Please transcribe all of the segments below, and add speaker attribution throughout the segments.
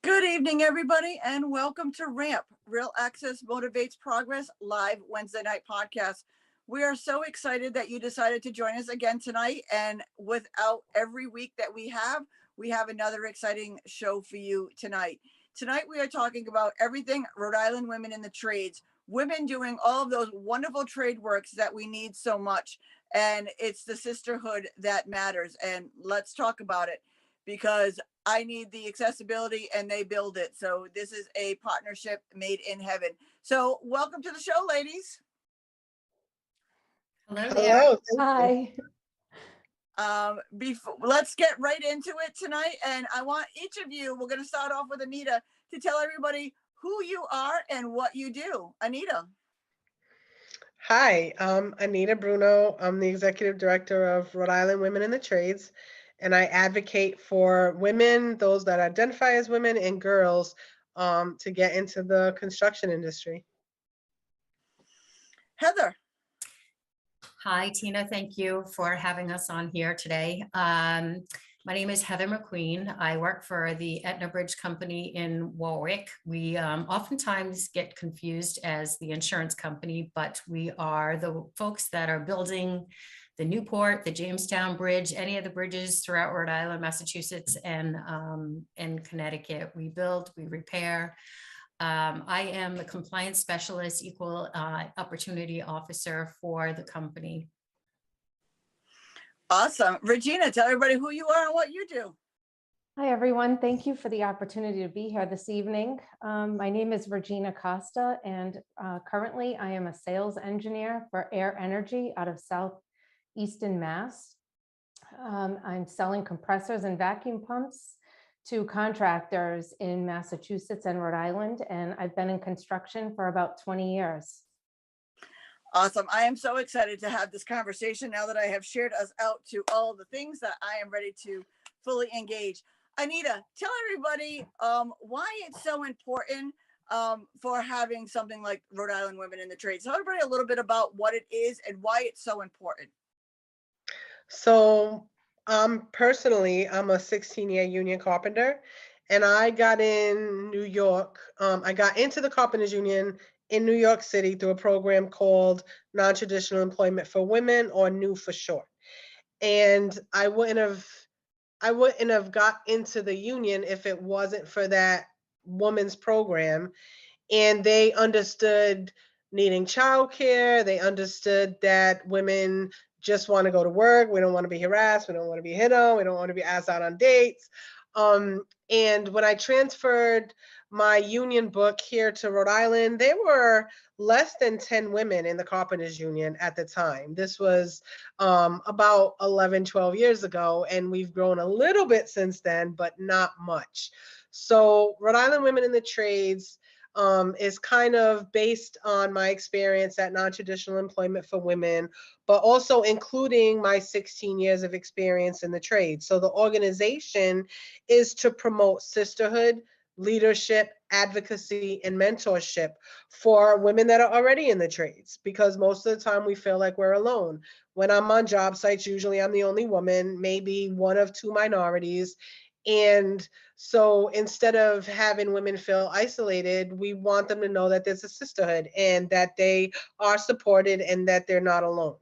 Speaker 1: Good evening, everybody, and welcome to RAMP, Real Access Motivates Progress, live Wednesday night podcast. We are so excited that you decided to join us again tonight. And without every week that we have another exciting show for you tonight. Tonight, we are talking about everything Rhode Island women in the trades, women doing all of those wonderful trade works that we need so much. And it's the sisterhood that matters. And let's talk about it, because I need the accessibility and they build it. So this is a partnership made in heaven. So welcome to the show, ladies.
Speaker 2: Hello there.
Speaker 3: Hi.
Speaker 1: Let's get right into it tonight. And I want each of you, we're going to start off with Anita, to tell everybody who you are and what you do. Anita.
Speaker 4: Hi, I'm Anita Bruno. I'm the Executive Director of Rhode Island Women in the Trades, and I advocate for women, those that identify as women, and girls to get into the construction industry.
Speaker 1: Heather.
Speaker 2: Hi, Tina. Thank you for having us on here today. My name is Heather McQueen. I work for the Etna Bridge Company in Warwick. We oftentimes get confused as the insurance company, but we are the folks that are building the Newport, the Jamestown Bridge, any of the bridges throughout Rhode Island, Massachusetts, and Connecticut. We build, we repair. I am the compliance specialist, equal opportunity officer for the company.
Speaker 1: Awesome. Regina, tell everybody who you are and what you do.
Speaker 3: Hi, everyone. Thank you for the opportunity to be here this evening. My name is Regina Costa, and currently I am a sales engineer for Air Energy out of Southeastern Mass. I'm selling compressors and vacuum pumps to contractors in Massachusetts and Rhode Island, and I've been in construction for about 20 years.
Speaker 1: Awesome. I am so excited to have this conversation now that I have shared us out to all the things that I am ready to fully engage. Anita, tell everybody why it's so important for having something like Rhode Island Women in the Trades. Tell everybody a little bit about what it is and why it's so important.
Speaker 4: So personally, I'm a 16-year union carpenter, and I got in New York. I got into the Carpenters Union in New York City through a program called Non-Traditional Employment for Women, or NEW for short. And I wouldn't have got into the union if it wasn't for that women's program. And they understood needing childcare. They understood that women just want to go to work. We don't want to be harassed. We don't want to be hit on. We don't want to be asked out on dates. And when I transferred my union book here to Rhode Island, there were less than 10 women in the Carpenters Union at the time. This was about 11, 12 years ago, and we've grown a little bit since then, but not much. So Rhode Island Women in the Trades is kind of based on my experience at Non-Traditional Employment for Women, but also including my 16 years of experience in the trade. So the organization is to promote sisterhood, leadership, advocacy, and mentorship for women that are already in the trades, because most of the time we feel like we're alone. When I'm on job sites, usually I'm the only woman, maybe one of two minorities. And so instead of having women feel isolated, we want them to know that there's a sisterhood and that they are supported and that they're not alone.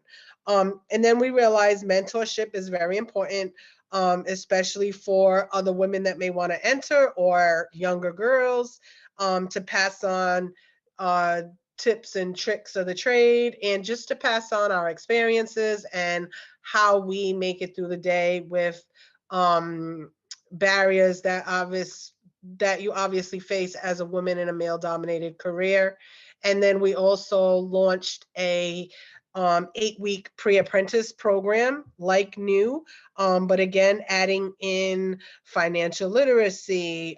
Speaker 4: And then we realize mentorship is very important, especially for other women that may want to enter, or younger girls, to pass on tips and tricks of the trade, and just to pass on our experiences and how we make it through the day with barriers that you obviously face as a woman in a male-dominated career. And then we also launched a 8-week pre-apprentice program like NEW, but again, adding in financial literacy,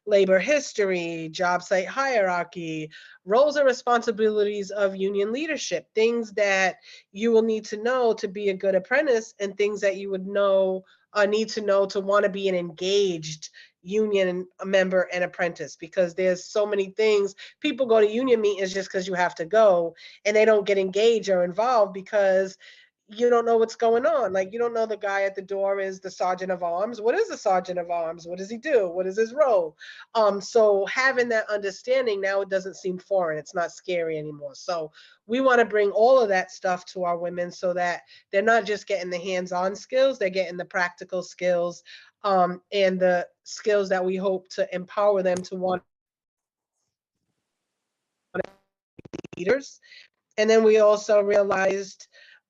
Speaker 4: labor history, job site hierarchy, roles and responsibilities of union leadership, things that you will need to know to be a good apprentice, and things that you would need to know to want to be an engaged union member and apprentice, because there's so many things. People go to union meetings just because you have to go, and they don't get engaged or involved because you don't know what's going on. Like, you don't know the guy at the door is the sergeant of arms. What is the sergeant of arms? What does he do? What is his role? So having that understanding, now it doesn't seem foreign. It's not scary anymore. So we want to bring all of that stuff to our women so that they're not just getting the hands-on skills, they're getting the practical skills, and the skills that we hope to empower them to want leaders. And then we also realized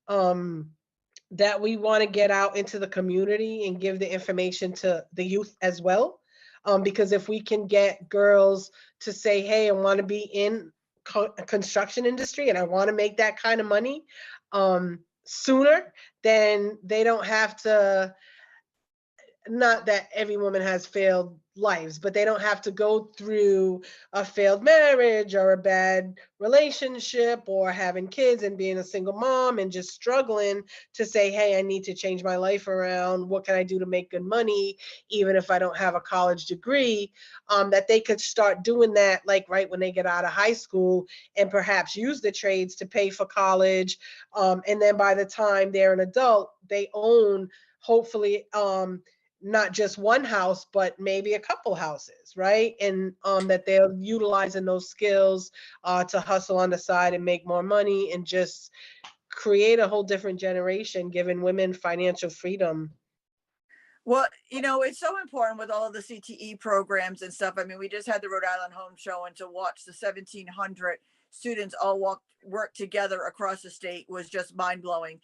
Speaker 4: that we want to get out into the community and give the information to the youth as well. Because if we can get girls to say, hey, I want to be in construction industry and I want to make that kind of money sooner, then they don't have to, not that every woman has failed lives, but they don't have to go through a failed marriage or a bad relationship or having kids and being a single mom and just struggling to say, hey, I need to change my life around. What can I do to make good money, even if I don't have a college degree? That they could start doing that like right when they get out of high school and perhaps use the trades to pay for college. And then by the time they're an adult, they own, hopefully, not just one house, but maybe a couple houses, right? And that they're utilizing those skills to hustle on the side and make more money and just create a whole different generation, giving women financial freedom.
Speaker 1: Well, it's so important with all of the CTE programs and stuff. I mean, we just had the Rhode Island Home Show, and to watch the 1,700 students all work together across the state was just mind blowing.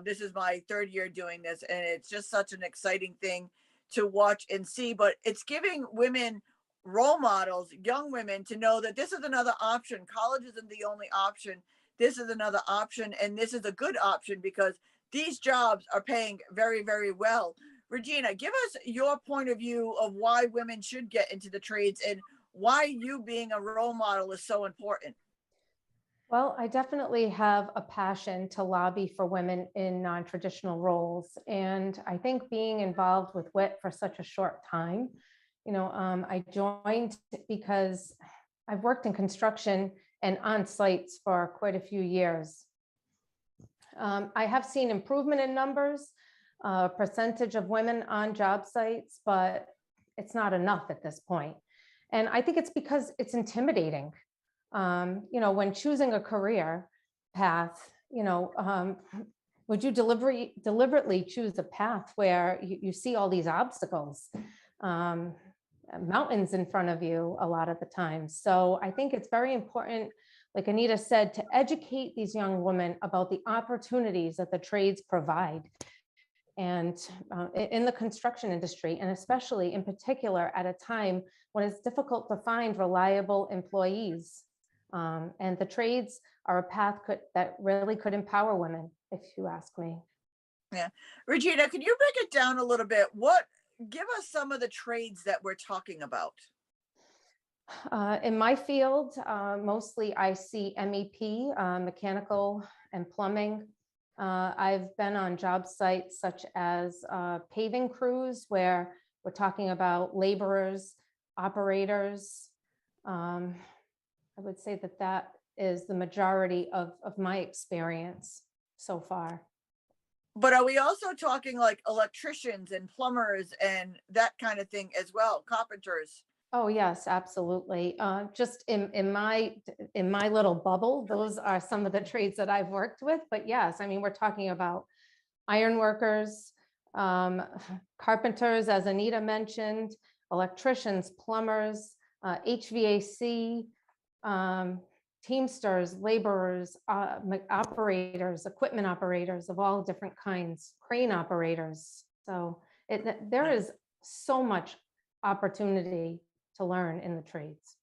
Speaker 1: This is my third year doing this, and it's just such an exciting thing to watch and see. But it's giving women role models, young women, to know that this is another option. College isn't the only option. This is another option, and this is a good option because these jobs are paying very, very well. Regina, give us your point of view of why women should get into the trades and why you being a role model is so important.
Speaker 3: Well, I definitely have a passion to lobby for women in non-traditional roles. And I think being involved with WIT for such a short time, I joined because I've worked in construction and on sites for quite a few years. I have seen improvement in numbers, percentage of women on job sites, but it's not enough at this point. And I think it's because it's intimidating. When choosing a career path, would you deliberately choose a path where you see all these obstacles, mountains in front of you a lot of the time? So I think it's very important, like Anita said, to educate these young women about the opportunities that the trades provide. And in the construction industry, and especially in particular at a time when it's difficult to find reliable employees. And the trades are a path that really could empower women, if you ask me.
Speaker 1: Yeah. Regina, can you break it down a little bit? Give us some of the trades that we're talking about.
Speaker 3: In my field, mostly I see MEP, mechanical and plumbing. I've been on job sites such as paving crews where we're talking about laborers, operators. I would say that is the majority of my experience so far.
Speaker 1: But are we also talking like electricians and plumbers and that kind of thing as well, carpenters?
Speaker 3: Oh, yes, absolutely. Just in my little bubble, those are some of the trades that I've worked with. But yes, I mean, we're talking about iron workers, carpenters, as Anita mentioned, electricians, plumbers, HVAC, teamsters, laborers, operators, equipment operators of all different kinds, crane operators. So there is so much opportunity to learn in the trades.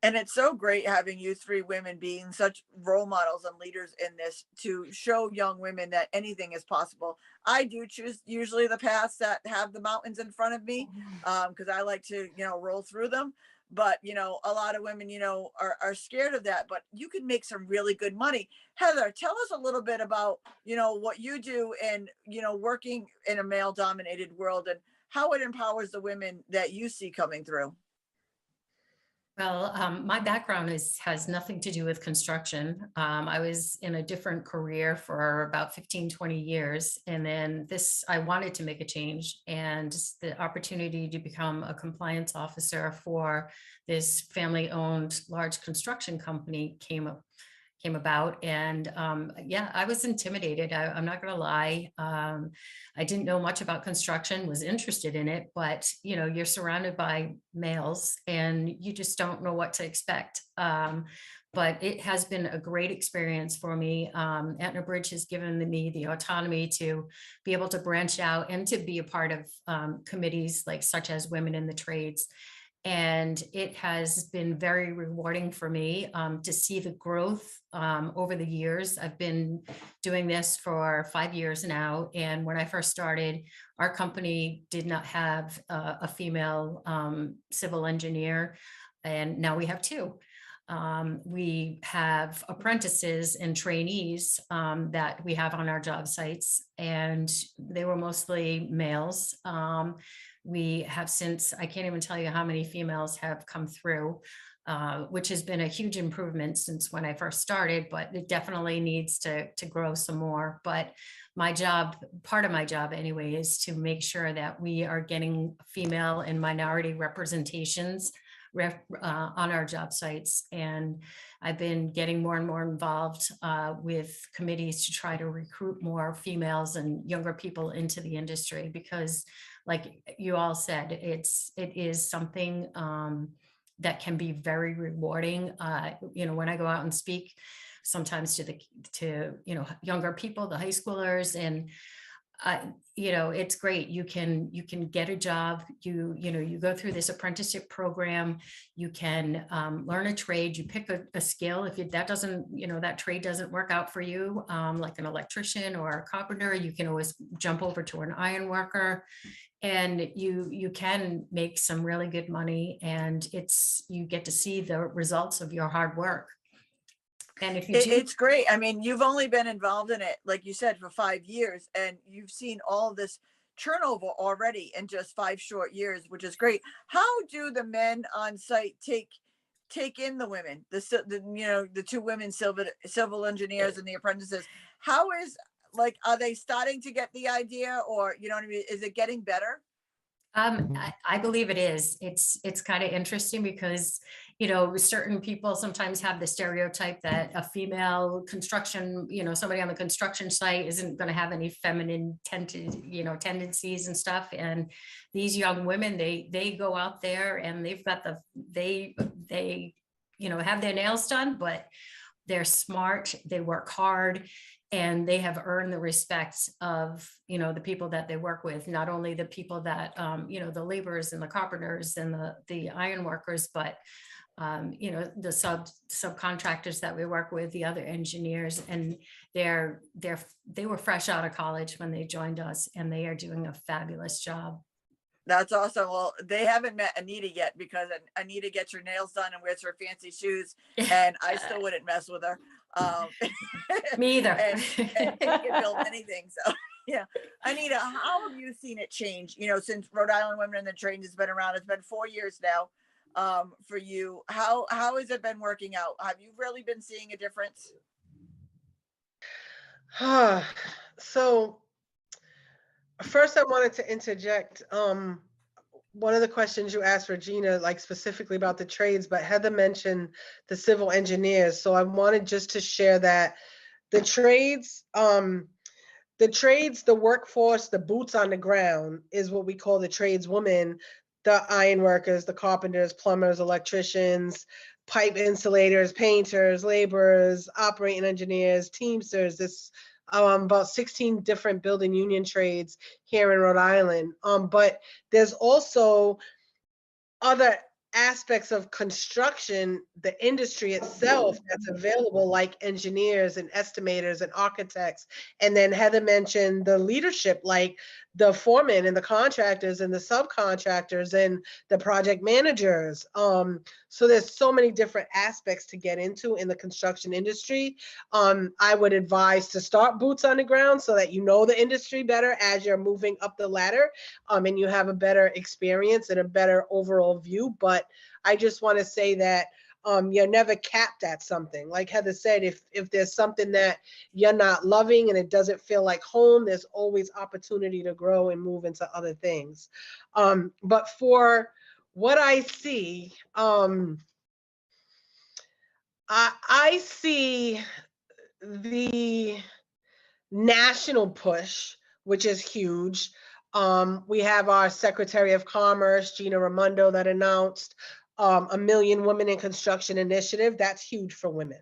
Speaker 1: And it's so great having you three women being such role models and leaders in this to show young women that anything is possible. I do choose usually the paths that have the mountains in front of me because I like to, roll through them. But, a lot of women, are scared of that, but you can make some really good money. Heather, tell us a little bit about, what you do and, working in a male dominated world and how it empowers the women that you see coming through.
Speaker 2: Well, my background has nothing to do with construction. I was in a different career for about 15, 20 years. And then I wanted to make a change, and the opportunity to become a compliance officer for this family-owned large construction company came about. And yeah, I was intimidated. I'm not going to lie. I didn't know much about construction, was interested in it, but you're surrounded by males and you just don't know what to expect. But it has been a great experience for me. Etna Bridge has given me the autonomy to be able to branch out and to be a part of committees like such as Women in the Trades. And it has been very rewarding for me to see the growth over the years. I've been doing this for 5 years now. And when I first started, our company did not have a female civil engineer. And now we have two. We have apprentices and trainees that we have on our job sites, and they were mostly males. We have since, I can't even tell you how many females have come through, which has been a huge improvement since when I first started, but it definitely needs to grow some more. But my job, part of my job anyway, is to make sure that we are getting female and minority representations on our job sites. And I've been getting more and more involved with committees to try to recruit more females and younger people into the industry, because like you all said, it is something that can be very rewarding. When I go out and speak sometimes to younger people, the high schoolers, and it's great. You can get a job. You go through this apprenticeship program. You can learn a trade. You pick a skill. If that trade doesn't work out for you, like an electrician or a carpenter, you can always jump over to an iron worker, and you can make some really good money. And you get to see the results of your hard work. And if you do,
Speaker 1: It's great. I mean, you've only been involved in it, like you said, for 5 years, and you've seen all this turnover already in just 5 short years, which is great. How do the men on site take in the women, the two women civil engineers and the apprentices? How is, like, are they starting to get the idea, or you know what I mean? Is it getting better?
Speaker 2: I believe it is. It's kind of interesting because, certain people sometimes have the stereotype that a female construction, somebody on the construction site isn't going to have any feminine tendencies and stuff. And these young women, they go out there and they've got they have their nails done, but they're smart, they work hard, and they have earned the respect of the people that they work with, not only the people that the laborers and the carpenters and the iron workers, but the subcontractors that we work with, the other engineers. And they were fresh out of college when they joined us, and they are doing a fabulous job.
Speaker 1: That's awesome. Well, they haven't met Anita yet, because Anita gets her nails done and wears her fancy shoes, and I still wouldn't mess with her.
Speaker 2: Me either.
Speaker 1: and can build anything. So yeah. Anita, how have you seen it change, since Rhode Island Women in the Trades has been around? It's been 4 years now for you. How has it been working out? Have you really been seeing a difference?
Speaker 4: So first I wanted to interject one of the questions you asked Regina, like specifically about the trades, but Heather mentioned the civil engineers. So I wanted just to share that the trades, the workforce, the boots on the ground is what we call the tradeswomen, the iron workers, the carpenters, plumbers, electricians, pipe insulators, painters, laborers, operating engineers, teamsters. This about 16 different building union trades here in Rhode Island. But there's also other aspects of construction, the industry itself, that's available, like engineers and estimators and architects. And then Heather mentioned the leadership, like the foremen and the contractors and the subcontractors and the project managers. So there's so many different aspects to get into in the construction industry. I would advise to start boots on the ground so that you know the industry better as you're moving up the ladder, and you have a better experience and a better overall view. But I just want to say that you're never capped at something. Like Heather said, if there's something that you're not loving and it doesn't feel like home, there's always opportunity to grow and move into other things. But for what I see, I see the national push, which is huge. We have our Secretary of Commerce, Gina Raimondo, that announced a Million Women in Construction initiative. That's huge for women.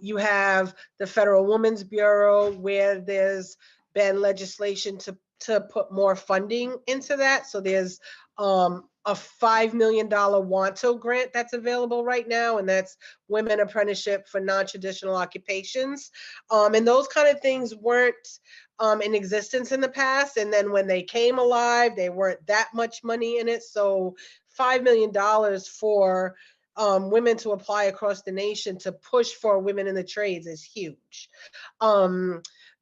Speaker 4: You have the Federal Women's Bureau, where there's been legislation to put more funding into that. So there's a $5 million WANTO grant that's available right now, and that's Women Apprenticeship for Non-Traditional Occupations. And those kind of things weren't in existence in the past. And then when they came alive, they weren't that much money in it. So $5 million for women to apply across the nation to push for women in the trades is huge.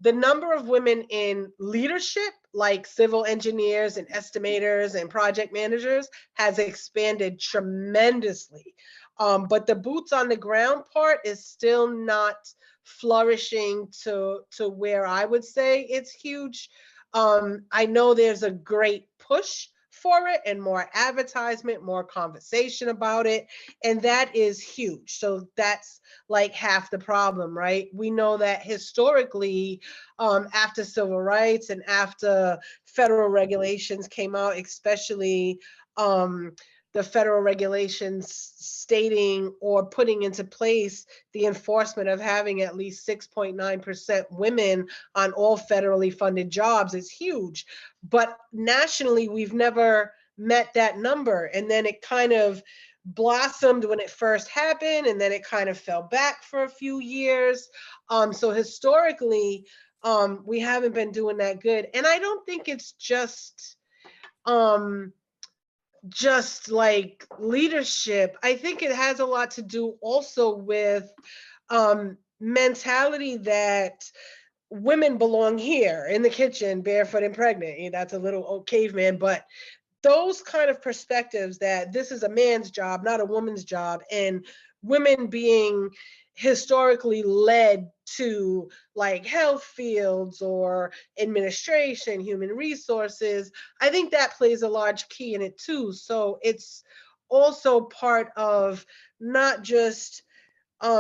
Speaker 4: The number of women in leadership, like civil engineers and estimators and project managers, has expanded tremendously. But the boots on the ground part is still not flourishing to where I would say it's huge. I know there's a great push for it and more advertisement, more conversation about it. And that is huge. So that's like half the problem, right? We know that historically, after civil rights and after federal regulations came out, especially the federal regulations stating or putting into place the enforcement of having at least 6.9% women on all federally funded jobs is huge. But nationally, we've never met that number. And then it kind of blossomed when it first happened, and then it kind of fell back for a few years. So historically, we haven't been doing that good. And I don't think it's just like leadership. I think it has a lot to do also with mentality that women belong here in the kitchen, barefoot and pregnant. That's a little old caveman, but those kind of perspectives that this is a man's job, not a woman's job, and women being historically led to like health fields or administration, human resources, I think that plays a large key in it too. So it's also part of not just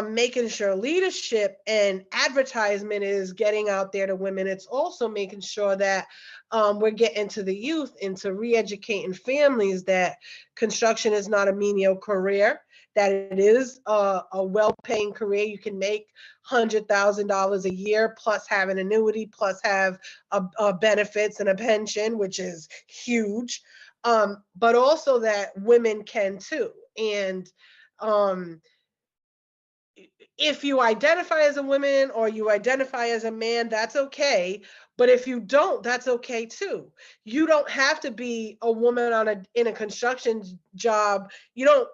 Speaker 4: making sure leadership and advertisement is getting out there to women. It's also making sure that we're getting to the youth, into re-educating families that construction is not a menial career, that it is a well-paying career. You can make $100,000 a year, plus have an annuity, plus have a benefits and a pension, which is huge. But also that women can too. And if you identify as a woman or you identify as a man, that's okay. But if you don't, that's okay too. You don't have to be a woman in a construction job. You don't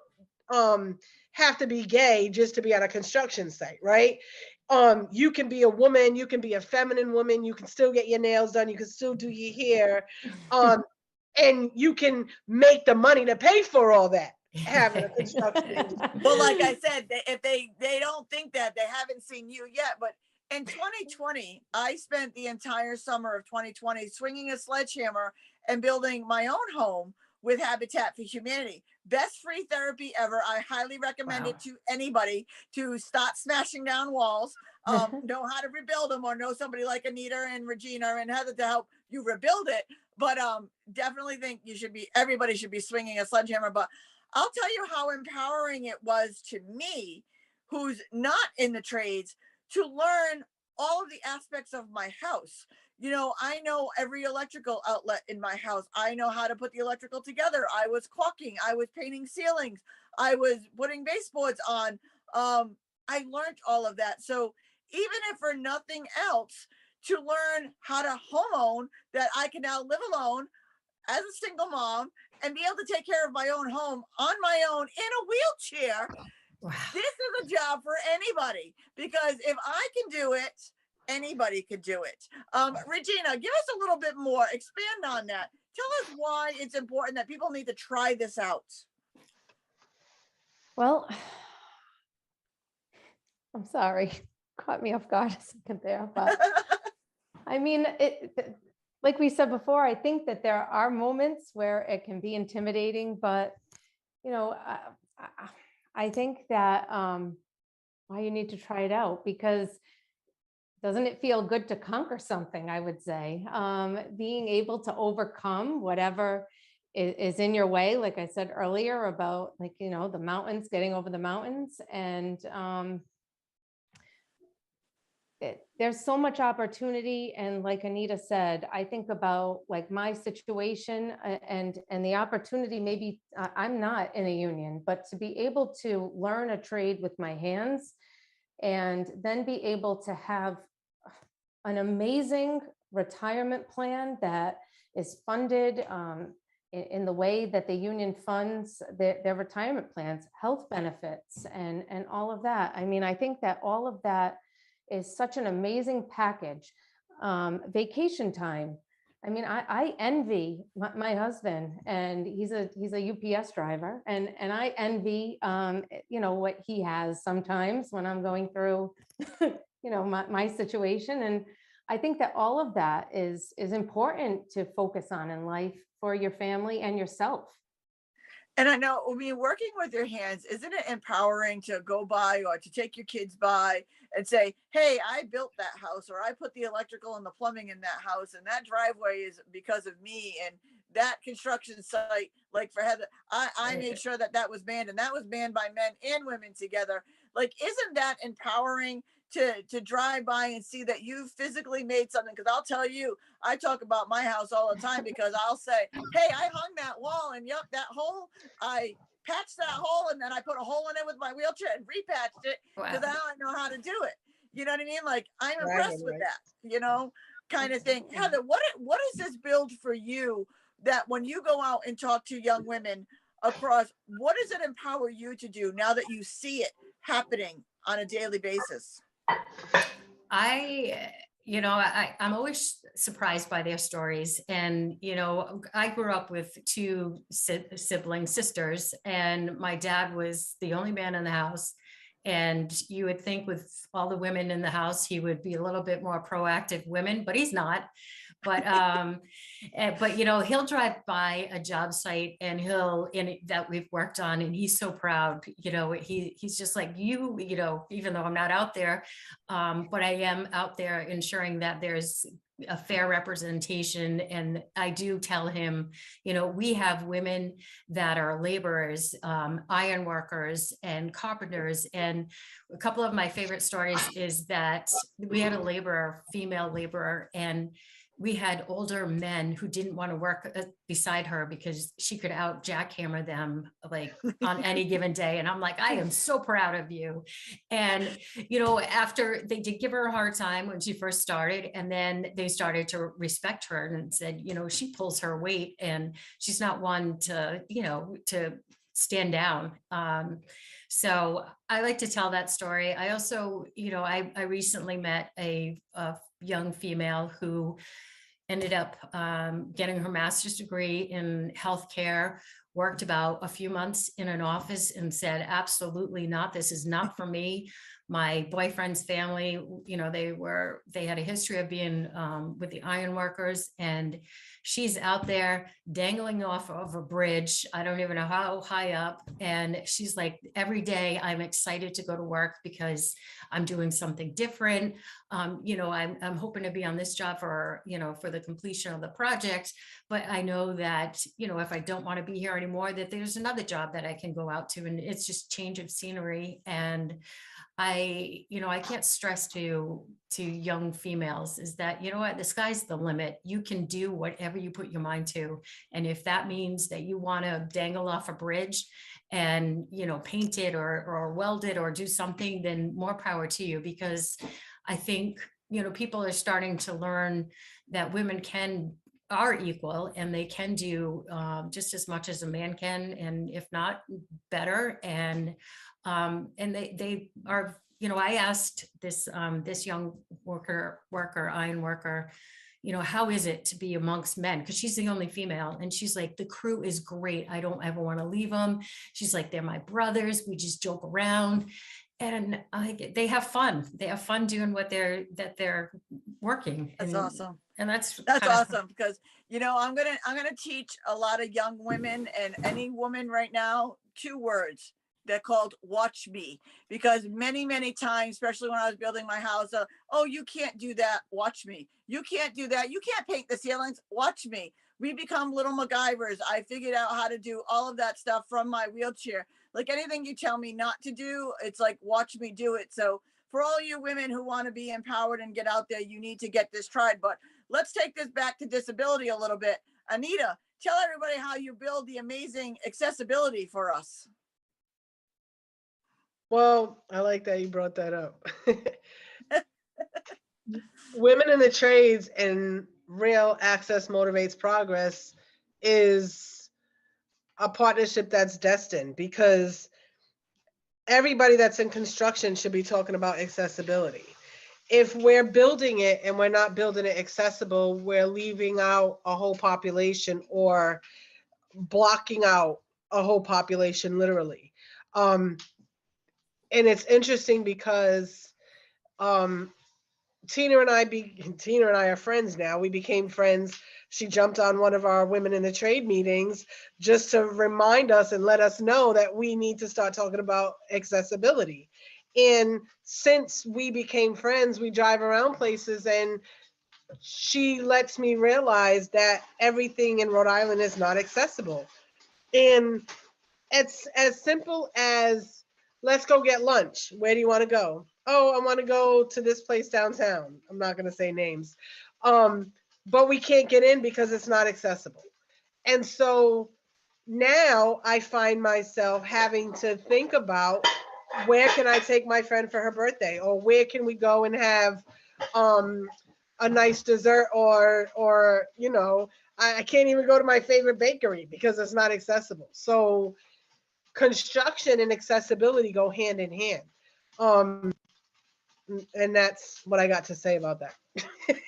Speaker 4: have to be gay just to be at a construction site, right? You can be a woman, you can be a feminine woman, you can still get your nails done, you can still do your hair, and you can make the money to pay for all that. Having a construction.
Speaker 1: Well, like I said, if they don't think that, they haven't seen you yet. But in 2020, I spent the entire summer of 2020 swinging a sledgehammer and building my own home with Habitat for Humanity. Best free therapy ever. I highly recommend it to anybody to start smashing down walls, know how to rebuild them, or know somebody like Anita and Regina and Heather to help you rebuild it. But definitely think everybody should be swinging a sledgehammer. But I'll tell you how empowering it was to me, who's not in the trades, to learn all of the aspects of my house. You know, I know every electrical outlet in my house. I know how to put the electrical together. I was caulking, I was painting ceilings, I was putting baseboards on. I learned all of that. So even if for nothing else, to learn how to home own, that I can now live alone as a single mom and be able to take care of my own home on my own in a wheelchair. Wow. This is a job for anybody, because if I can do it, anybody could do it. Regina, give us a little bit more, expand on that. Tell us why it's important that people need to try this out.
Speaker 3: Well, I'm sorry, caught me off guard a second there, but I mean, like we said before, I think that there are moments where it can be intimidating, but you know, I, I think that why you need to try it out, because doesn't it feel good to conquer something? I would say being able to overcome whatever is in your way, like I said earlier about, like, the mountains, getting over the mountains, and there's so much opportunity. And like Anita said, I think about like my situation, and the opportunity. Maybe I'm not in a union, but to be able to learn a trade with my hands, and then be able to have an amazing retirement plan that is funded in the way that the union funds their retirement plans, health benefits, and all of that. I mean, I think that all of that is such an amazing package. Vacation time. I mean, I envy my husband, and he's a UPS driver, and I envy what he has sometimes when I'm going through my situation. And I think that all of that is important to focus on in life for your family and yourself.
Speaker 1: And I know, I mean, working with your hands, isn't it empowering to go by or to take your kids by and say, hey, I built that house, or I put the electrical and the plumbing in that house, and that driveway is because of me, and that construction site, like for Heather, I made sure that that was manned, and that was manned by men and women together. Like, isn't that empowering to drive by and see that you physically made something? Because I'll tell you, I talk about my house all the time, because I'll say, hey, I hung that wall, and yep, that hole, I patched that hole, and then I put a hole in it with my wheelchair and repatched it, because
Speaker 2: Wow.
Speaker 1: now I know how to do it. You know what I mean? Like, I'm
Speaker 4: Right,
Speaker 1: impressed with
Speaker 4: right.
Speaker 1: that, kind of thing. Heather, what does this build for you, that when you go out and talk to young women across, what does it empower you to do now that you see it happening on a daily basis?
Speaker 2: I, I'm always surprised by their stories. And, I grew up with two sibling sisters, and my dad was the only man in the house. And you would think with all the women in the house, he would be a little bit more proactive women, but he's not. But he'll drive by a job site, and that we've worked on, and he's so proud. He's just like, even though I'm not out there, but I am out there ensuring that there's a fair representation. And I do tell him, we have women that are laborers, iron workers, and carpenters. And a couple of my favorite stories is that we had a female laborer, and we had older men who didn't want to work beside her because she could out jackhammer them like on any given day. And I'm like, I am so proud of you. And, after they did give her a hard time when she first started, and then they started to respect her and said, she pulls her weight, and she's not one to stand down. So I like to tell that story. I also, I recently met a young female who ended up getting her master's degree in healthcare, worked about a few months in an office, and said, absolutely not, this is not for me. My boyfriend's family, they had a history of being with the iron workers, and she's out there dangling off of a bridge. I don't even know how high up. And she's like, every day I'm excited to go to work because I'm doing something different. I'm hoping to be on this job for the completion of the project, but I know that, if I don't want to be here anymore, that there's another job that I can go out to, and it's just change of scenery. And I can't stress to young females is that, what, the sky's the limit. You can do whatever you put your mind to. And if that means that you want to dangle off a bridge and, paint it or weld it or do something, then more power to you. Because I think, people are starting to learn that women are equal, and they can do just as much as a man can, and if not better. And they are, I asked this young iron worker, you know, how is it to be amongst men? Because she's the only female. And she's like, the crew is great. I don't ever want to leave them. She's like, they're my brothers. We just joke around. And they have fun. They have fun doing what they're working.
Speaker 1: That's awesome.
Speaker 2: And that's
Speaker 1: That's
Speaker 2: kinda-
Speaker 1: awesome because, you know, I'm gonna teach a lot of young women and any woman right now 2 words. They're called watch me, because many times, especially when I was building my house, oh, you can't do that. Watch me. You can't do that. You can't paint the ceilings. Watch me. We become little MacGyvers. I figured out how to do all of that stuff from my wheelchair. Like anything you tell me not to do, it's like, watch me do it. So for all you women who want to be empowered and get out there, you need to get this tried. But let's take this back to disability a little bit. Anita, tell everybody how you build the amazing accessibility for us.
Speaker 4: Well, I like that you brought that up. Women in the trades and Real Access Motivates Progress is a partnership that's destined, because everybody that's in construction should be talking about accessibility. If we're building it and we're not building it accessible, we're leaving out a whole population or blocking out a whole population, literally. And it's interesting because Tina and I are friends now. We became friends. She jumped on one of our Women in the Trade meetings just to remind us and let us know that we need to start talking about accessibility. And since we became friends, we drive around places and she lets me realize that everything in Rhode Island is not accessible. And it's as simple as, let's go get lunch. Where do you want to go? Oh, I want to go to this place downtown. I'm not going to say names. But we can't get in because it's not accessible. And so now I find myself having to think about, where can I take my friend for her birthday? Or where can we go and have a nice dessert? Or you know, I can't even go to my favorite bakery because it's not accessible. So construction and accessibility go hand in hand. And that's what I got to say about that.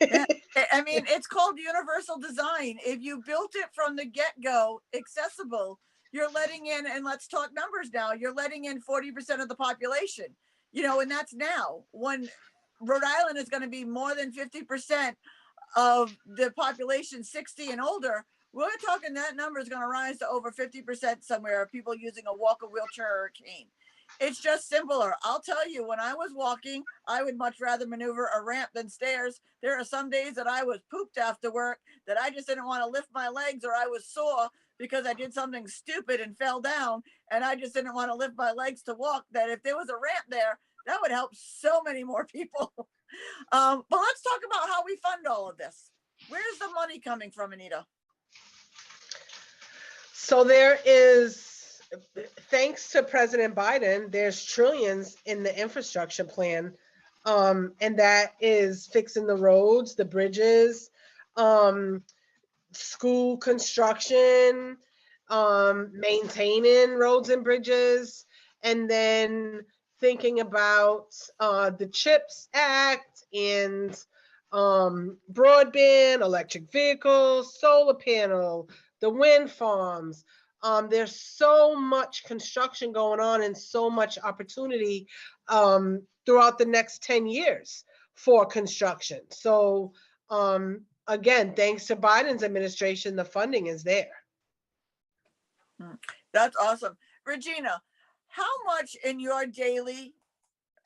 Speaker 1: Yeah. I mean, it's called universal design. If you built it from the get-go accessible, you're letting in, and let's talk numbers now, you're letting in 40% of the population, you know, and that's now. When Rhode Island is going to be more than 50% of the population 60 and older, we're talking that number is going to rise to over 50% somewhere of people using a walker, wheelchair, or a cane. It's just simpler. I'll tell you, when I was walking, I would much rather maneuver a ramp than stairs. There are some days that I was pooped after work that I just didn't want to lift my legs, or I was sore because I did something stupid and fell down, and I just didn't want to lift my legs to walk. That if there was a ramp there, that would help so many more people. But let's talk about how we fund all of this. Where's the money coming from, Anita?
Speaker 4: So there is, thanks to President Biden, there's trillions in the infrastructure plan. And that is fixing the roads, the bridges, school construction, maintaining roads and bridges, and then thinking about the CHIPS Act and broadband, electric vehicles, solar panel, the wind farms. There's so much construction going on and so much opportunity throughout the next 10 years for construction. So again, thanks to Biden's administration, the funding is there.
Speaker 1: That's awesome. Regina, how much in your daily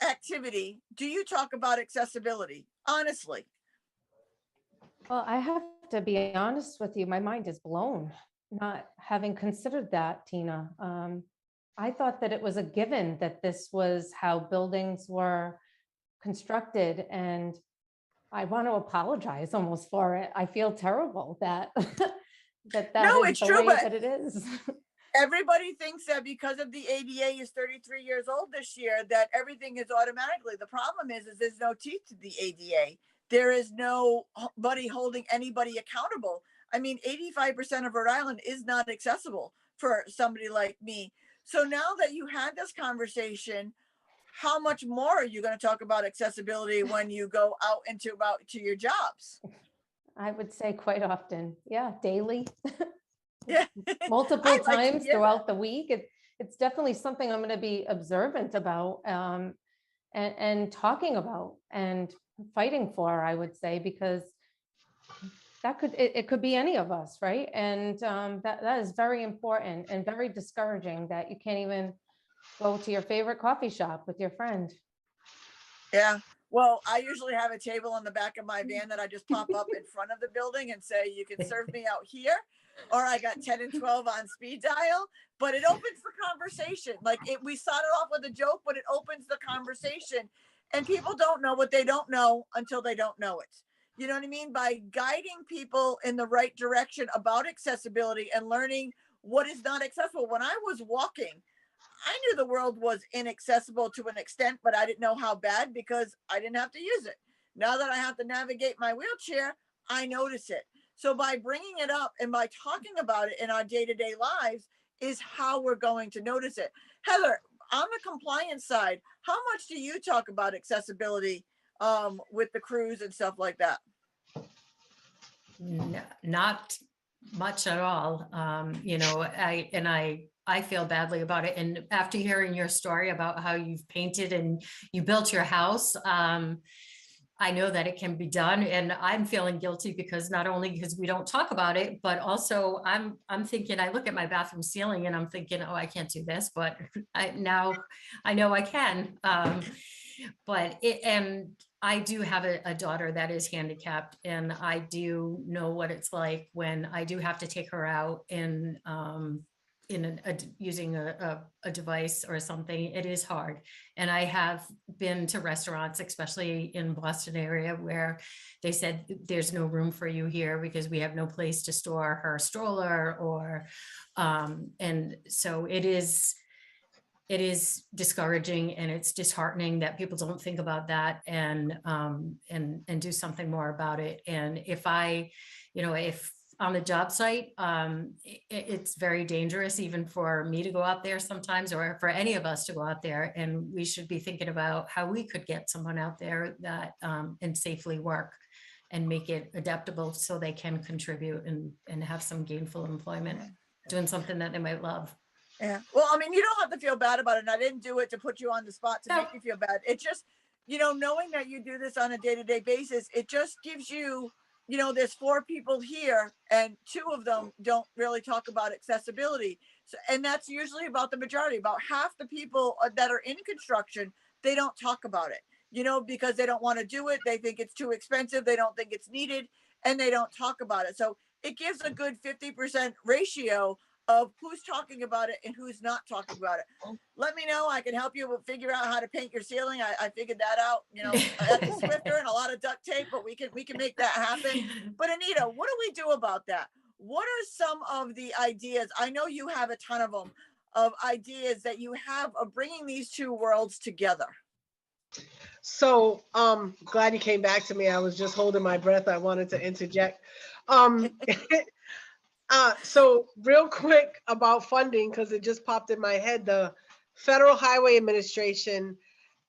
Speaker 1: activity do you talk about accessibility? Honestly.
Speaker 3: Well, I have to be honest with you, my mind is blown, not having considered that, Tina. I thought that it was a given that this was how buildings were constructed, and I want to apologize almost for it. I feel terrible that
Speaker 1: No,
Speaker 3: is
Speaker 1: it's
Speaker 3: the
Speaker 1: true,
Speaker 3: way
Speaker 1: but
Speaker 3: that it is.
Speaker 1: everybody thinks that because of the ADA is 33 years old this year, that everything is automatically. The problem is there's no teeth to the ADA. There is nobody holding anybody accountable. I mean, 85% of Rhode Island is not accessible for somebody like me. So now that you had this conversation, how much more are you going to talk about accessibility when you go out to your jobs?
Speaker 3: I would say quite often. Yeah, daily,
Speaker 1: Yeah.
Speaker 3: multiple
Speaker 1: I'd like to
Speaker 3: times
Speaker 1: hear that.
Speaker 3: throughout the week. It's definitely something I'm going to be observant about, and talking about and fighting for, I would say, because it could be any of us, right? And that is very important and very discouraging that you can't even go to your favorite coffee shop with your friend.
Speaker 1: Yeah. Well, I usually have a table in the back of my van that I just pop up in front of the building and say, you can serve me out here. Or I got 10 and 12 on speed dial, but it opens the conversation. Like we started off with a joke, but it opens the conversation. And people don't know what they don't know until they don't know it. You know what I mean? By guiding people in the right direction about accessibility and learning what is not accessible. When I was walking, I knew the world was inaccessible to an extent, but I didn't know how bad because I didn't have to use it. Now that I have to navigate my wheelchair, I notice it. So by bringing it up and by talking about it in our day-to-day lives is how we're going to notice it. Heather, on the compliance side, how much do you talk about accessibility with the crews and stuff like that?
Speaker 2: Not much at all. I feel badly about it. And after hearing your story about how you've painted and you built your house, I know that it can be done, and I'm feeling guilty because not only because we don't talk about it, but also I'm thinking, I look at my bathroom ceiling and I'm thinking, oh, I can't do this, but now I know I can. And I do have a daughter that is handicapped, and I do know what it's like when I do have to take her out using a device or something. It is hard. And I have been to restaurants, especially in Boston area, where they said there's no room for you here because we have no place to store her stroller, or and so it is discouraging, and it's disheartening that people don't think about that and do something more about it. And if on the job site, it's very dangerous even for me to go out there sometimes, or for any of us to go out there. And we should be thinking about how we could get someone out there that and safely work and make it adaptable so they can contribute and have some gainful employment, doing something that they might love.
Speaker 1: Yeah. Well, I mean, you don't have to feel bad about it. And I didn't do it to put you on the spot to
Speaker 2: No.
Speaker 1: make you feel bad. It just, knowing that you do this on a day-to-day basis, it just gives you, there's 4 people here and 2 of them don't really talk about accessibility. So, and that's usually about the majority, about half the people that are in construction, they don't talk about it, because they don't want to do it. They think it's too expensive. They don't think it's needed, and they don't talk about it. So it gives a good 50% ratio of who's talking about it and who's not talking about it. Let me know. I can help you figure out how to paint your ceiling. I figured that out, at the Swiffer and a lot of duct tape, but we can make that happen. But Anita, what do we do about that? What are some of the ideas? I know you have a ton of them, of ideas that you have of bringing these 2 worlds together.
Speaker 4: So glad you came back to me. I was just holding my breath. I wanted to interject. So real quick about funding, because it just popped in my head, the Federal Highway Administration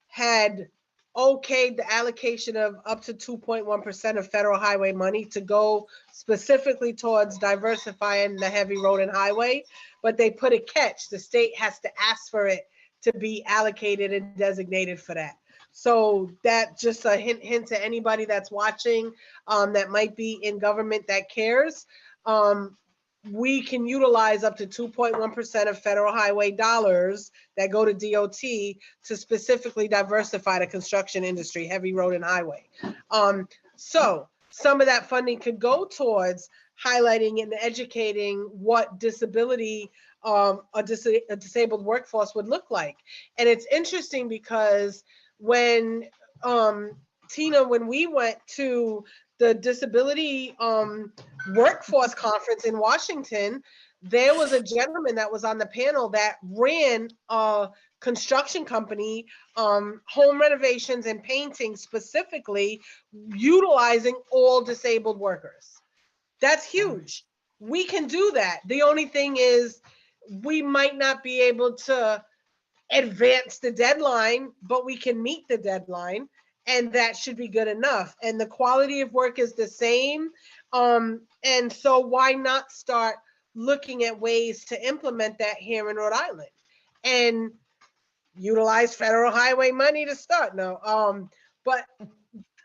Speaker 4: had okayed the allocation of up to 2.1% of federal highway money to go specifically towards diversifying the heavy road and highway, but they put a catch. The state has to ask for it to be allocated and designated for that. So that just a hint to anybody that's watching that might be in government that cares. We can utilize up to 2.1% of federal highway dollars that go to DOT to specifically diversify the construction industry, heavy road and highway. So some of that funding could go towards highlighting and educating what disability a disabled workforce would look like. And it's interesting because when Tina, when we went to the disability workforce conference in Washington, there was a gentleman that was on the panel that ran a construction company, home renovations and painting specifically, utilizing all disabled workers. That's huge. We can do that. The only thing is we might not be able to advance the deadline, but we can meet the deadline. and that should be good enough. And the quality of work is the same. And so why not start looking at ways to implement that here in Rhode Island and utilize federal highway money to start? No, but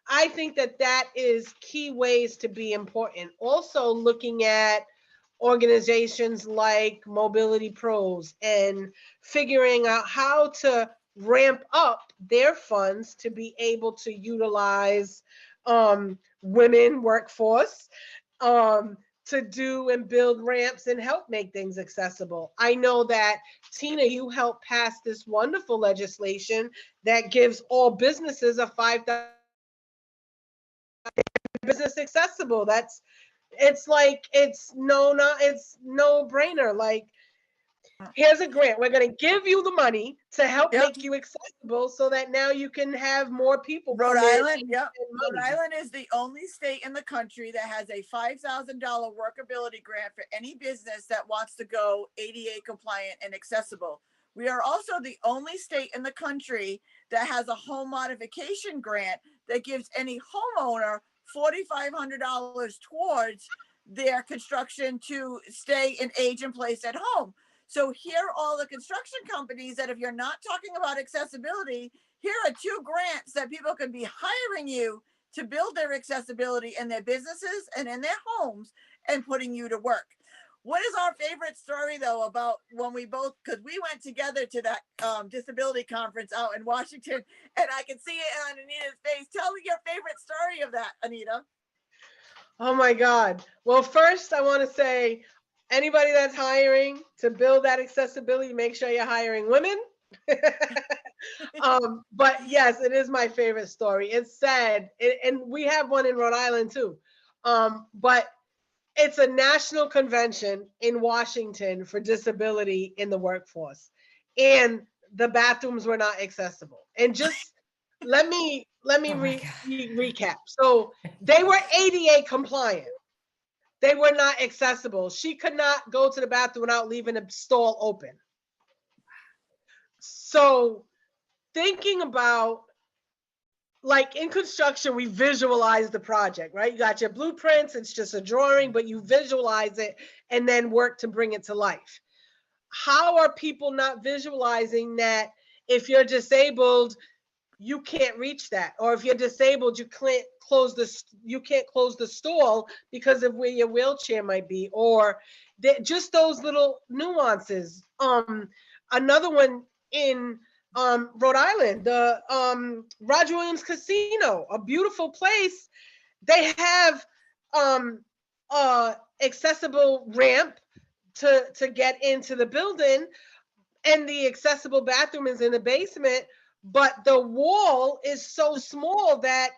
Speaker 4: I think that that is key ways to be important. Also looking at organizations like Mobility Pros and figuring out how to ramp up their funds to be able to utilize women workforce to do and build ramps and help make things accessible. I know that, Tina, you helped pass this wonderful legislation that gives all businesses a $5,000 business accessible. It's no brainer. Like, here's a grant. We're going to give you the money to help
Speaker 1: Yep.
Speaker 4: make you accessible so that now you can have more people.
Speaker 1: Rhode
Speaker 4: come in
Speaker 1: Island,
Speaker 4: and
Speaker 1: yep.
Speaker 4: spend
Speaker 1: Rhode
Speaker 4: money.
Speaker 1: Island is the only state in the country that has a $5,000 workability grant for any business that wants to go ADA compliant and accessible. We are also the only state in the country that has a home modification grant that gives any homeowner $4,500 towards their construction to stay and age in place at home. So here are all the construction companies that, if you're not talking about accessibility, here are 2 grants that people can be hiring you to build their accessibility in their businesses and in their homes and putting you to work. What is our favorite story though about when we both, because we went together to that disability conference out in Washington, and I can see it on Anita's face. Tell me your favorite story of that, Anita.
Speaker 4: Oh my God. Well, first I want to say, anybody that's hiring to build that accessibility, make sure you're hiring women. But yes, it is my favorite story. It's sad. And we have one in Rhode Island too. But it's a national convention in Washington for disability in the workforce. And the bathrooms were not accessible. And just let me
Speaker 2: Oh my
Speaker 4: recap. So they were ADA compliant. They were not accessible. She could not go to the bathroom without leaving a stall open. So thinking about, like, in construction, we visualize the project, right? You got your blueprints, it's just a drawing, but you visualize it and then work to bring it to life. How are people not visualizing that if you're disabled, you can't reach that? Or if you're disabled, you can't close the stall because of where your wheelchair might be, or just those little nuances. Another one in Rhode Island, the Roger Williams Casino, a beautiful place. They have accessible ramp to get into the building, and the accessible bathroom is in the basement, but the wall is so small that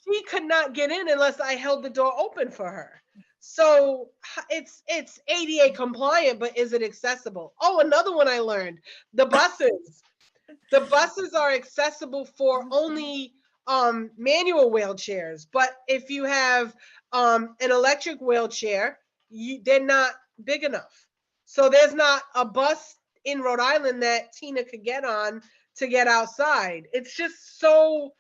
Speaker 4: she could not get in unless I held the door open for her. So it's ADA compliant, but is it accessible? Oh, another one I learned, the buses. The buses are accessible for only manual wheelchairs, but if you have an electric wheelchair, they're not big enough. So there's not a bus in Rhode Island that Tina could get on to get outside. It's just so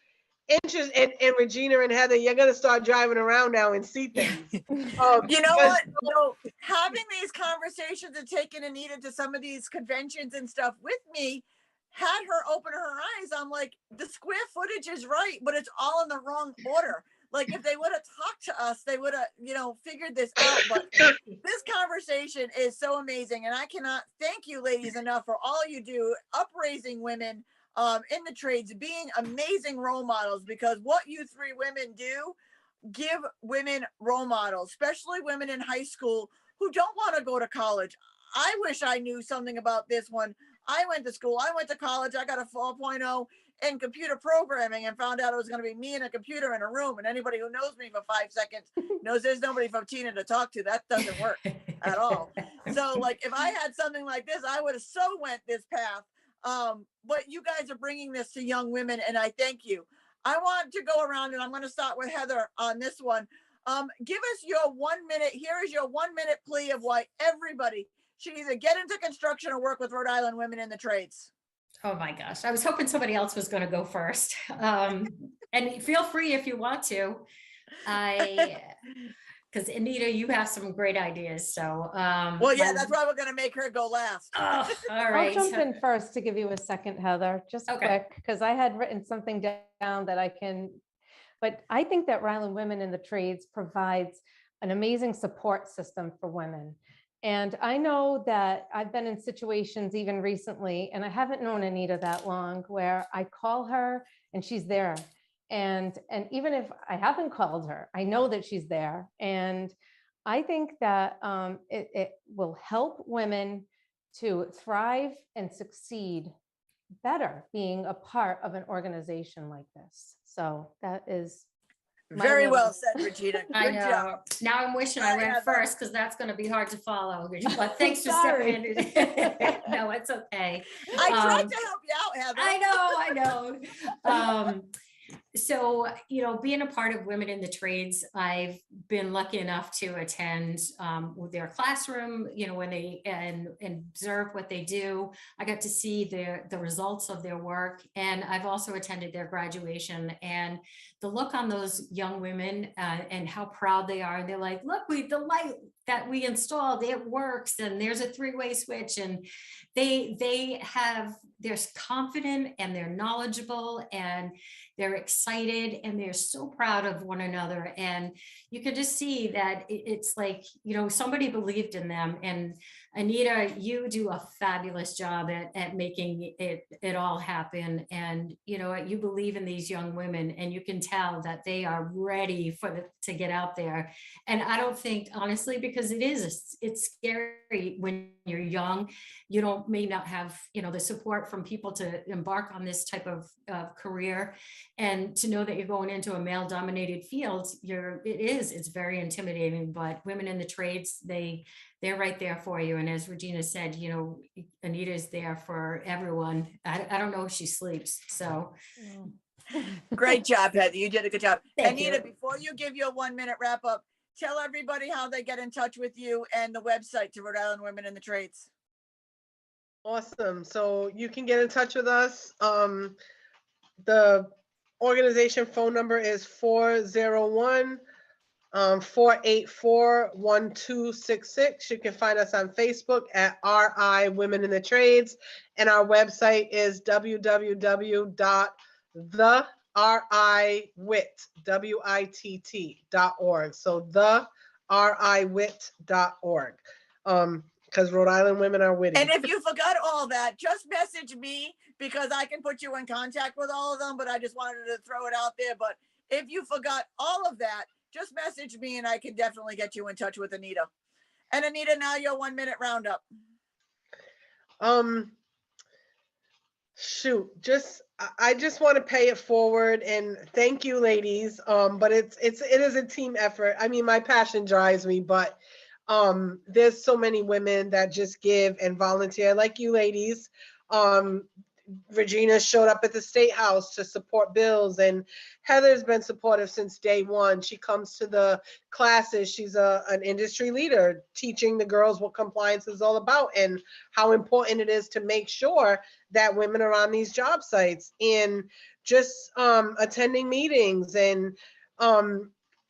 Speaker 4: interesting. And Regina and Heather, you're gonna start driving around now and see things.
Speaker 1: You know
Speaker 4: because-
Speaker 1: what? So having these conversations and taking Anita to some of these conventions and stuff with me had her open her eyes. I'm like, the square footage is right, but it's all in the wrong order. Like, if they would have talked to us, they would have, figured this out. But this conversation is so amazing. And I cannot thank you ladies enough for all you do, upraising women in the trades, being amazing role models, because what you 3 women do, give women role models, especially women in high school who don't want to go to college. I wish I knew something about this one. I went to school, I went to college, I got a 4.0 in computer programming and found out it was going to be me and a computer in a room. And anybody who knows me for 5 seconds knows there's nobody from Tina to talk to. That doesn't work at all. So like, if I had something like this, I would have so went this path. But you guys are bringing this to young women, and I thank you. I want to go around, and I'm going to start with Heather on this one. Give us your 1 minute. Here is your 1 minute plea of why everybody should either get into construction or work with Rhode Island women in the trades.
Speaker 2: Oh my gosh, I was hoping somebody else was going to go first. And feel free if you want to. Because Anita, you have some great ideas. So,
Speaker 1: Well, yeah, that's why we're gonna make her go last.
Speaker 2: oh, all
Speaker 3: I'll
Speaker 2: right.
Speaker 3: jump in first to give you a second, Heather, just
Speaker 2: Okay.
Speaker 3: quick, because I had written something down that I can, but I think that Ryland Women in the Trades provides an amazing support system for women. And I know that I've been in situations even recently, and I haven't known Anita that long, where I call her and she's there. And even if I haven't called her, I know that she's there. And I think that it will help women to thrive and succeed better being a part of an organization like this. So that is my
Speaker 1: Very
Speaker 3: little-
Speaker 1: well said, Regina.
Speaker 2: I
Speaker 1: Good
Speaker 2: know.
Speaker 1: job.
Speaker 2: Now I'm wishing I
Speaker 1: Right,
Speaker 2: went
Speaker 1: Heather.
Speaker 2: first because that's going to be hard to follow. But thanks for
Speaker 3: Sorry.
Speaker 2: stepping in. No, it's okay.
Speaker 1: I tried
Speaker 2: Um,
Speaker 1: to help you out, Heather.
Speaker 2: I know. So, being a part of Women in the Trades, I've been lucky enough to attend with their classroom, when they and observe what they do. I got to see the results of their work, and I've also attended their graduation. And the look on those young women and how proud they are. And they're like, look, the light that we installed, it works, and there's a three-way switch. And they're confident, and they're knowledgeable, and they're excited, and they're so proud of one another. And you can just see that it's like, somebody believed in them. And Anita, you do a fabulous job at making it all happen. And you believe in these young women, and you can tell that they are ready to get out there. And I don't think, honestly, because it's scary when you're young, may not have the support from people to embark on this type of career, and to know that you're going into a male dominated field, it's very intimidating. But Women in the Trades, they're right there for you. And as Regina said, Anita is there for everyone. I don't know if she sleeps. So
Speaker 1: Great job, Heather. You did a good job.
Speaker 2: Thank
Speaker 1: Anita,
Speaker 2: you.
Speaker 1: before you give your 1 minute wrap up, tell everybody how they get in touch with you and the website to Rhode Island Women in the Trades.
Speaker 4: Awesome. So you can get in touch with us. The organization phone number is 401 484-1266. You can find us on Facebook at RI Women in the Trades, and our website is www.theriwit.org. So theriwit.org. Because Rhode Island women are witty.
Speaker 1: And if you forgot all that, just message me, because I can put you in contact with all of them, but I just wanted to throw it out there. But if you forgot all of that, just message me and I can definitely get you in touch with Anita. And Anita, now your 1 minute roundup.
Speaker 4: I just want to pay it forward and thank you, ladies. But it is a team effort. I mean, my passion drives me, but there's so many women that just give and volunteer, like you ladies. Regina showed up at the State House to support bills, and Heather's been supportive since day one. She comes to the classes. She's an industry leader, teaching the girls what compliance is all about and how important it is to make sure that women are on these job sites, and just attending meetings. And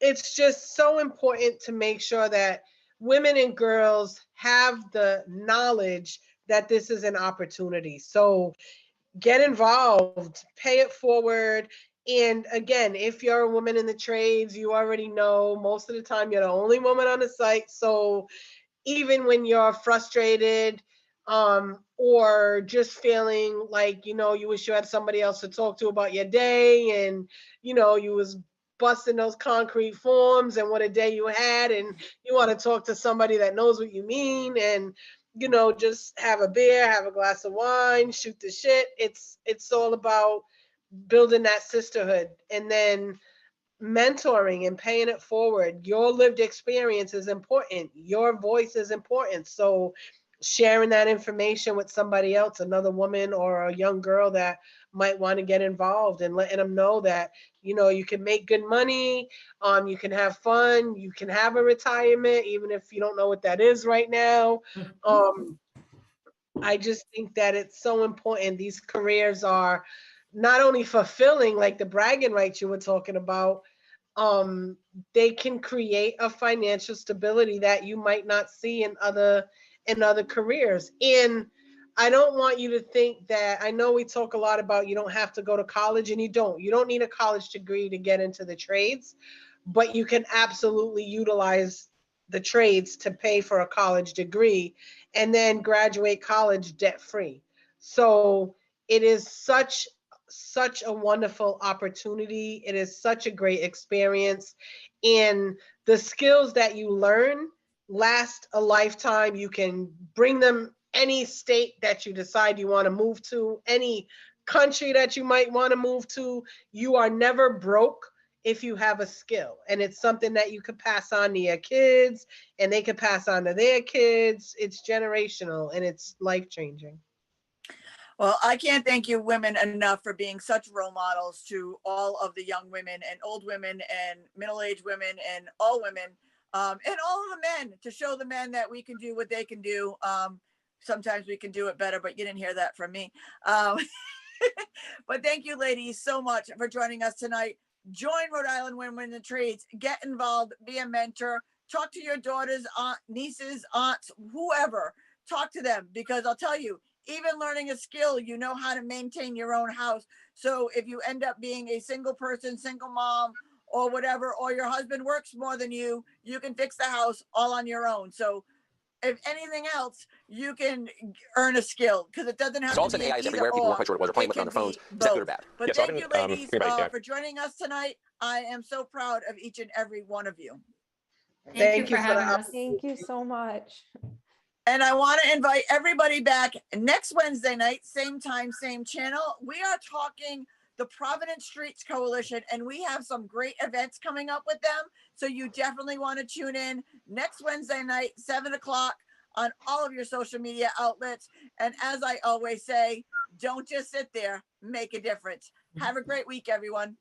Speaker 4: it's just so important to make sure that women and girls have the knowledge that this is an opportunity. So get involved, pay it forward. And again, if you're a woman in the trades, you already know most of the time you're the only woman on the site. So even when you're frustrated, or just feeling like, you wish you had somebody else to talk to about your day, and, you was busting those concrete forms and what a day you had, and you want to talk to somebody that knows what you mean, and, just have a beer, have a glass of wine, shoot the shit. It's all about building that sisterhood, and then mentoring and paying it forward. Your lived experience is important. Your voice is important. So sharing that information with somebody else, another woman or a young girl that might want to get involved, and letting them know that, you can make good money, you can have fun, you can have a retirement, even if you don't know what that is right now. I just think that it's so important. These careers are not only fulfilling, like the bragging rights you were talking about, um, they can create a financial stability that you might not see in other careers. And I don't want you to think that, I know we talk a lot about you don't have to go to college, and you don't. You don't need a college degree to get into the trades, but you can absolutely utilize the trades to pay for a college degree and then graduate college debt free. So it is such a wonderful opportunity. It is such a great experience. And the skills that you learn last a lifetime. You can bring them any state that you decide you want to move to, any country that you might want to move to. You are never broke if you have a skill. And it's something that you could pass on to your kids and they could pass on to their kids. It's generational and it's life changing.
Speaker 1: Well, I can't thank you women enough for being such role models to all of the young women and old women and middle-aged women and all women, and all of the men, to show the men that we can do what they can do. Sometimes we can do it better, but you didn't hear that from me. But thank you, ladies, so much for joining us tonight. Join Rhode Island Women in the Trades. Get involved. Be a mentor. Talk to your daughters, nieces, aunts, whoever. Talk to them, because I'll tell you, even learning a skill, you know how to maintain your own house. So if you end up being a single person, single mom, or whatever, or your husband works more than you can fix the house all on your own. So if anything else, you can earn a skill, because it doesn't have
Speaker 5: So all of
Speaker 1: to
Speaker 5: a
Speaker 1: be
Speaker 5: sudden
Speaker 1: an
Speaker 5: AI is
Speaker 1: either
Speaker 5: everywhere. People weren't
Speaker 1: or.
Speaker 5: quite sure what it was. We're playing
Speaker 1: It
Speaker 5: with it on
Speaker 1: can
Speaker 5: their phones.
Speaker 1: be
Speaker 5: Is that good or
Speaker 1: both.
Speaker 5: bad?
Speaker 1: But
Speaker 5: Yeah, so I've
Speaker 1: thank
Speaker 5: been,
Speaker 1: you, ladies,
Speaker 5: think about it, yeah.
Speaker 1: for joining us tonight. I am so proud of each and every one of you.
Speaker 2: Thank you
Speaker 4: Thank
Speaker 2: for
Speaker 4: you for the
Speaker 2: having us.
Speaker 3: Thank you so much.
Speaker 1: And I want to invite everybody back next Wednesday night, same time, same channel. We are talking the Providence Streets Coalition, and we have some great events coming up with them. So you definitely want to tune in next Wednesday night, 7 o'clock, on all of your social media outlets. And as I always say, don't just sit there, make a difference. Have a great week, everyone.